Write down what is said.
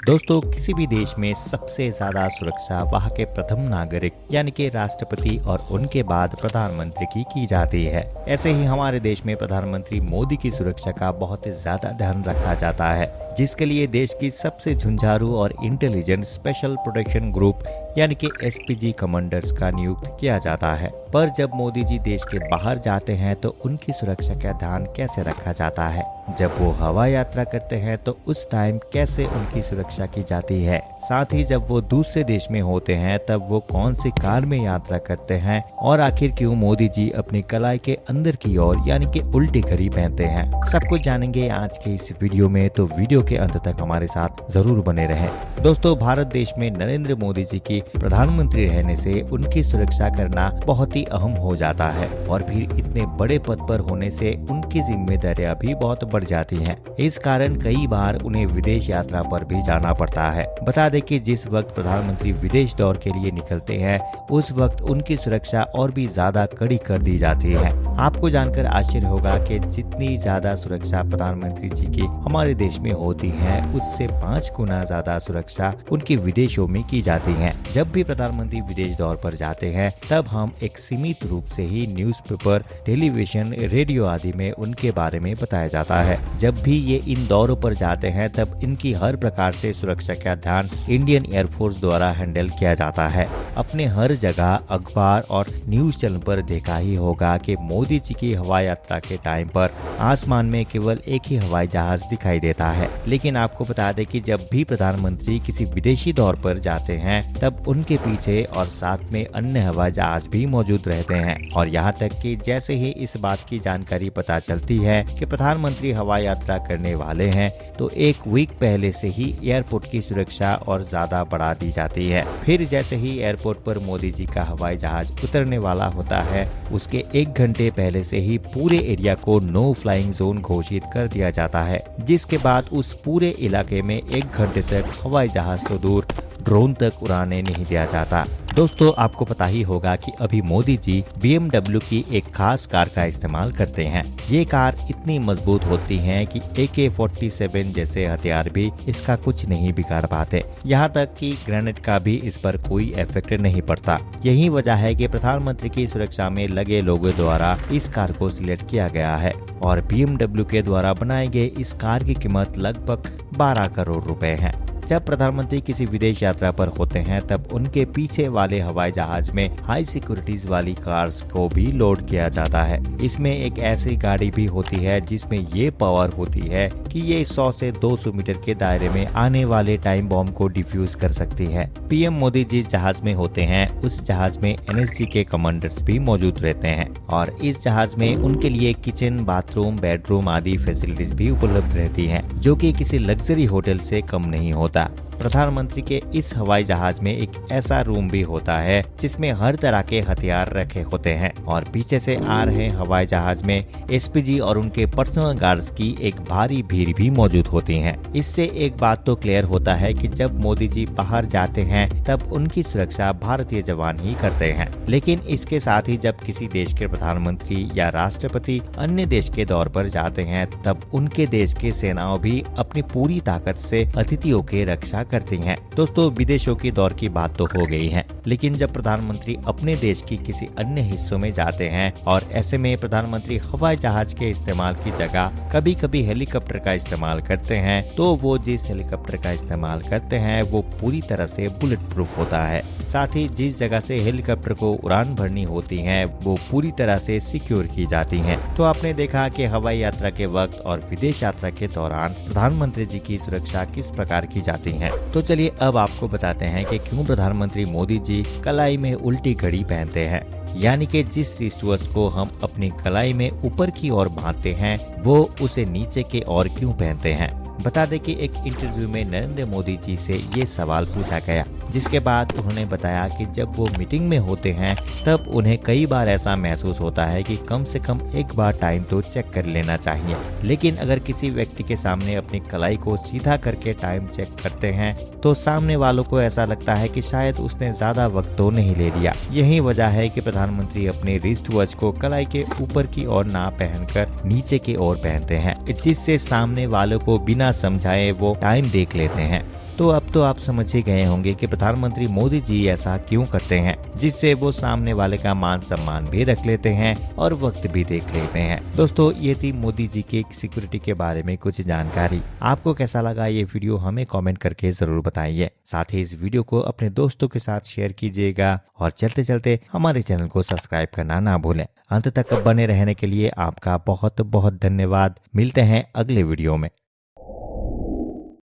दोस्तों, किसी भी देश में सबसे ज्यादा सुरक्षा वहाँ के प्रथम नागरिक यानी कि राष्ट्रपति और उनके बाद प्रधानमंत्री की जाती है। ऐसे ही हमारे देश में प्रधानमंत्री मोदी की सुरक्षा का बहुत ही ज्यादा ध्यान रखा जाता है, जिसके लिए देश की सबसे झुंझारू और इंटेलिजेंट स्पेशल प्रोटेक्शन ग्रुप यानी कि एसपीजी कमांडर्स का नियुक्त किया जाता है। पर जब मोदी जी देश के बाहर जाते हैं तो उनकी सुरक्षा का ध्यान कैसे रखा जाता है? जब वो हवाई यात्रा करते हैं तो उस टाइम कैसे उनकी सुरक्षा की जाती है? साथ ही जब वो दूसरे देश में होते हैं तब वो कौन सी कार में यात्रा करते हैं? और आखिर क्यों मोदी जी अपनी कलाई के अंदर की ओर यानी कि उल्टी घड़ी पहनते हैं? सब कुछ जानेंगे आज के इस वीडियो में, तो वीडियो के अंत तक हमारे साथ जरूर बने रहें। दोस्तों, भारत देश में नरेंद्र मोदी जी की प्रधानमंत्री रहने से उनकी सुरक्षा करना बहुत ही अहम हो जाता है और फिर इतने बड़े पद पर होने से उनकी जिम्मेदारियां भी बहुत बढ़ जाती हैं। इस कारण कई बार उन्हें विदेश यात्रा पर भी जाना पड़ता है। बता दें कि जिस वक्त प्रधानमंत्री विदेश दौरे के लिए निकलते हैं उस वक्त उनकी सुरक्षा और भी ज्यादा कड़ी कर दी जाती है। आपको जानकर आश्चर्य होगा कि जितनी ज्यादा सुरक्षा प्रधानमंत्री जी की हमारे देश में होती है उससे 5 गुना ज्यादा सुरक्षा उनकी विदेशों में की जाती है। जब भी प्रधानमंत्री विदेश दौरे पर जाते हैं तब हम एक सीमित रूप से ही न्यूज़पेपर, टेलीविजन, रेडियो आदि में उनके बारे में बताया जाता है। जब भी ये इन दौरों पर जाते हैं तब इनकी हर प्रकार से सुरक्षा का ध्यान इंडियन एयरफोर्स द्वारा हैंडल किया जाता है। अपने हर जगह अखबार और न्यूज चैनल पर देखा ही होगा कि मोदी जी की हवाई यात्रा के टाइम पर आसमान में केवल एक ही हवाई जहाज दिखाई देता है। लेकिन आपको बता दें कि जब भी प्रधानमंत्री किसी विदेशी दौरे पर जाते हैं तब उनके पीछे और साथ में अन्य हवाई जहाज भी मौजूद रहते हैं। और यहाँ तक कि जैसे ही इस बात की जानकारी पता चलती है कि प्रधानमंत्री हवाई यात्रा करने वाले हैं तो एक वीक पहले से ही एयरपोर्ट की सुरक्षा और ज्यादा बढ़ा दी जाती है। फिर जैसे ही एयरपोर्ट पर मोदी जी का हवाई जहाज उतरने वाला होता है उसके 1 घंटे पहले से ही पूरे एरिया को नो फ्लाइंग जोन घोषित कर दिया जाता है, जिसके बाद उस पूरे इलाके में 1 घंटे तक हवाई जहाज तो दूर ड्रोन तक उड़ाने नहीं दिया जाता। दोस्तों, आपको पता ही होगा कि अभी मोदी जी BMW की एक खास कार का इस्तेमाल करते हैं। ये कार इतनी मजबूत होती है कि AK-47 जैसे हथियार भी इसका कुछ नहीं बिगाड़ पाते। यहाँ तक कि ग्रेनेड का भी इस पर कोई इफेक्ट नहीं पड़ता। यही वजह है कि प्रधानमंत्री की सुरक्षा में लगे लोगों द्वारा इस कार को सिलेक्ट किया गया है और BMW के द्वारा बनाए गए इस कार की कीमत लगभग 12 करोड़ रुपए है। जब प्रधानमंत्री किसी विदेश यात्रा पर होते हैं तब उनके पीछे वाले हवाई जहाज में हाई सिक्योरिटीज वाली कार्स को भी लोड किया जाता है। इसमें एक ऐसी गाड़ी भी होती है जिसमें ये पावर होती है कि ये 100 से 200 मीटर के दायरे में आने वाले टाइम बॉम्ब को डिफ्यूज कर सकती है। पीएम मोदी जिस जहाज में होते हैं उस जहाज में NSG के कमांडर्स भी मौजूद रहते हैं और इस जहाज में उनके लिए किचन, बाथरूम, बेडरूम आदि फैसिलिटीज भी उपलब्ध रहती है, जो कि किसी लग्जरी होटल से कम नहीं होता। प्रधानमंत्री के इस हवाई जहाज में एक ऐसा रूम भी होता है जिसमें हर तरह के हथियार रखे होते हैं और पीछे से आ रहे हवाई जहाज में एसपीजी और उनके पर्सनल गार्ड्स की एक भारी भीड़ भी मौजूद होती है। इससे एक बात तो क्लियर होता है कि जब मोदी जी बाहर जाते हैं तब उनकी सुरक्षा भारतीय जवान ही करते हैं। लेकिन इसके साथ ही जब किसी देश के प्रधानमंत्री या राष्ट्रपति अन्य देश के दौरे पर जाते हैं तब उनके देश के सेनाओं भी अपनी पूरी ताकत से अतिथियों के रक्षा करती हैं। दोस्तों, विदेशों की दौर की बात तो हो गई है, लेकिन जब प्रधानमंत्री अपने देश की किसी अन्य हिस्सों में जाते हैं और ऐसे में प्रधानमंत्री हवाई जहाज के इस्तेमाल की जगह कभी कभी हेलीकॉप्टर का इस्तेमाल करते हैं तो वो जिस हेलीकॉप्टर का इस्तेमाल करते हैं वो पूरी तरह से बुलेट प्रूफ होता है। साथ ही जिस जगह से हेलीकॉप्टर को उड़ान भरनी होती है वो पूरी तरह से सिक्योर की जाती है। तो आपने देखा कि हवाई यात्रा के वक्त और विदेश यात्रा के दौरान प्रधानमंत्री जी की सुरक्षा किस प्रकार की जाती है। तो चलिए अब आपको बताते हैं कि क्यों प्रधानमंत्री मोदी जी कलाई में उल्टी घड़ी पहनते हैं, यानी कि जिस रिस्टवॉच को हम अपनी कलाई में ऊपर की ओर बांधते हैं वो उसे नीचे की ओर क्यों पहनते हैं। बता दें कि एक इंटरव्यू में नरेंद्र मोदी जी से ये सवाल पूछा गया, जिसके बाद उन्होंने बताया कि जब वो मीटिंग में होते हैं तब उन्हें कई बार ऐसा महसूस होता है कि कम से कम एक बार टाइम तो चेक कर लेना चाहिए। लेकिन अगर किसी व्यक्ति के सामने अपनी कलाई को सीधा करके टाइम चेक करते हैं तो सामने वालों को ऐसा लगता है कि शायद उसने ज्यादा वक्त तो नहीं ले लिया। यही वजह है कि प्रधानमंत्री अपने रिस्ट वॉच को कलाई के ऊपर की ओर ना पहनकर नीचे की ओर पहनते हैं, जिससे सामने वालों को बिना समझाए वो टाइम देख लेते हैं। तो अब तो आप समझ ही गए होंगे कि प्रधानमंत्री मोदी जी ऐसा क्यों करते हैं, जिससे वो सामने वाले का मान सम्मान भी रख लेते हैं और वक्त भी देख लेते हैं। दोस्तों, ये थी मोदी जी के सिक्योरिटी के बारे में कुछ जानकारी। आपको कैसा लगा ये वीडियो हमें कमेंट करके जरूर बताइए। साथ ही इस वीडियो को अपने दोस्तों के साथ शेयर कीजिएगा और चलते चलते हमारे चैनल को सब्सक्राइब करना ना भूलें। अंत तक बने रहने के लिए आपका बहुत बहुत धन्यवाद। मिलते हैं अगले वीडियो में।